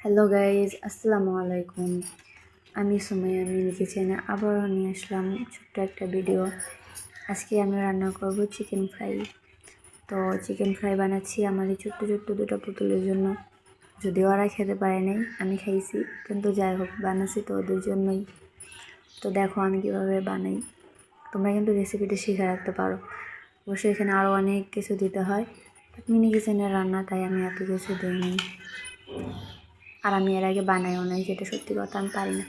Hello guys, আসসালামু আলাইকুম। আমি সুমাইয়া মিনি কিচেনে আবারও নিয়ে আসলাম ছোট্ট একটা ভিডিও। আজকে আমি রান্না করব চিকেন ফ্রাই। তো চিকেন ফ্রাই বানাচ্ছি আমার এই ছোট্ট ছোট্ট দুটো পুতুলের জন্য। যদিও ওরা খেতে পারে নাই, আমি খাইছি, কিন্তু যাই হোক বানাচ্ছি তো ওদের জন্যই। তো দেখো আমি কীভাবে বানাই। তোমরা কিন্তু রেসিপিটা শিখে রাখতে পারো। অবশ্যই এখানে আরও অনেক কিছু দিতে হয়, মিনি কিচেনের রান্না, তাই আমি এত কিছু দিইনি। আর আমি এর আগে বানাইও নাই, যেটা সত্যি কথা, আমি পারি না।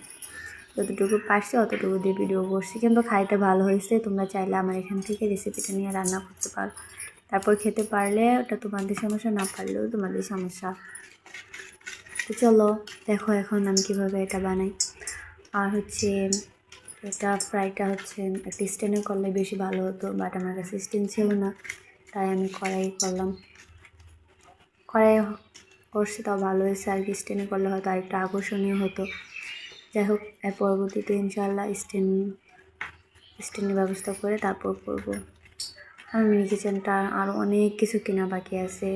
যতটুকু পারছি অতটুকু দিয়ে ভিডিও করছি, কিন্তু খাইতে ভালো হয়েছে। তোমরা চাইলে আমার এখান থেকে রেসিপিটা নিয়ে রান্না করতে পারো। তারপর খেতে পারলে ওটা তোমাদের সমস্যা, না পারলেও তোমাদের সমস্যা। তো চলো দেখো এখন আমি কীভাবে এটা বানাই। আর এটা ফ্রাইটা একটা স্ট্যান্ডে করলে বেশি ভালো হতো, বাট আমার কাছে স্ট্যান্ড ছিল না, তাই আমি কড়াই করলাম। কড়াই করছি, তাও ভালো হয়েছে। আর কি স্ট্যান্ডে করলে হয়তো আরেকটা আকর্ষণীয় হতো। যাই হোক, এর পরবর্তীতে ইনশাআল্লাহ স্ট্যান্ডের ব্যবস্থা করে তারপর করবো। আমার মিনি কিচেনটা আরও অনেক কিছু কেনা বাকি আছে।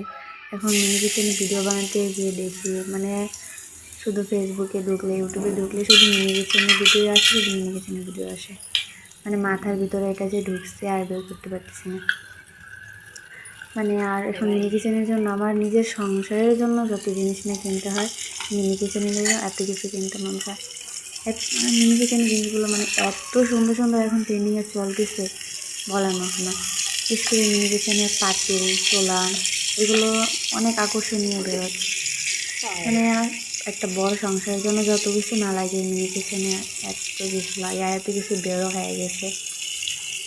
এখন মিনি কিচেনে ভিডিও বানাতে গিয়ে দেখি, শুধু ফেসবুকে ঢুকলে, ইউটিউবে ঢুকলে শুধু মিনি কিচেনের ভিডিও আসে, শুধু মিনি কিচেনের ভিডিও আসে। মাথার ভিতরে এটা যে ঢুকছে আর বের করতে পারতেছি না। আর এখন মিনি কিচেনের জন্য, আমার নিজের সংসারের জন্য যত জিনিস না কিনতে হয়, মিনি কিচেনের জন্য এত কিছু কিনতে মন চায়। মিনি কিচেনের জিনিসগুলো এত সুন্দর সুন্দর এখন ট্রেন্ডিংয়ে চলতেছে, বলার মতো না। বিশেষ করে মিনি কিচেনের পাতিল, চোলা, এগুলো অনেক আকর্ষণীয় বেরোচ্ছে। একটা বড় সংসারের জন্য যত কিছু না লাগে, মিনি কিচেনে এত কিছু লাগে, আর এত কিছু বেরো হয়ে গেছে।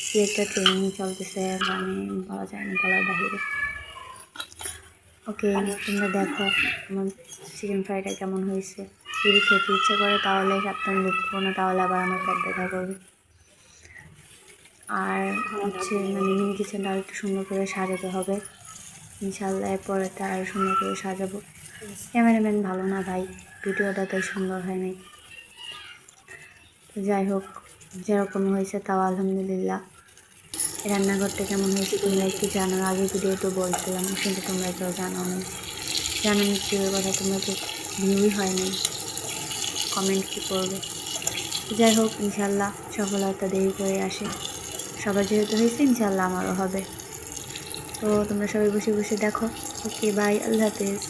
কি একটা ট্রেনিং চলতেছে, বলা যায় না, বলার বাহিরে। ওকে, তোমরা দেখো আমার চিকেন ফ্রাইটা কেমন হয়েছে। যদি খেতে ইচ্ছা করে তাহলে সাবধান দেখবো, না তাহলে আবার আমার পেট ব্যথা করবে। আর মিনি কিচেনটা আর একটু সুন্দর করে সাজাতে হবে ইনশাল্লাহ। এরপরেটা আরও সুন্দর করে সাজাবো। ক্যামেরাম্যান ভালো না ভাই, ভিডিওটা তাই সুন্দর হয় নাই। তো যাই হোক, যেরকম হয়েছে তাও আলহামদুলিল্লাহ। রান্নাঘরটা কেমন হয়েছে তোমরা একটু জানো। আগে ভিডিও তো বলছিলাম, কিন্তু তোমরা কেউ জানো না, জানো নি কী কথা, তোমরা তো ভিউই হয়নি, কমেন্ট কী করবে। যাই হোক, ইনশাল্লাহ সফলতা দেরি করে আসে। সবার যেহেতু হয়েছে, ইনশাল্লাহ আমারও হবে। তো তোমরা সবাই বসে বসে দেখো। ওকে, বাই, আল্লাহ হাফেজ।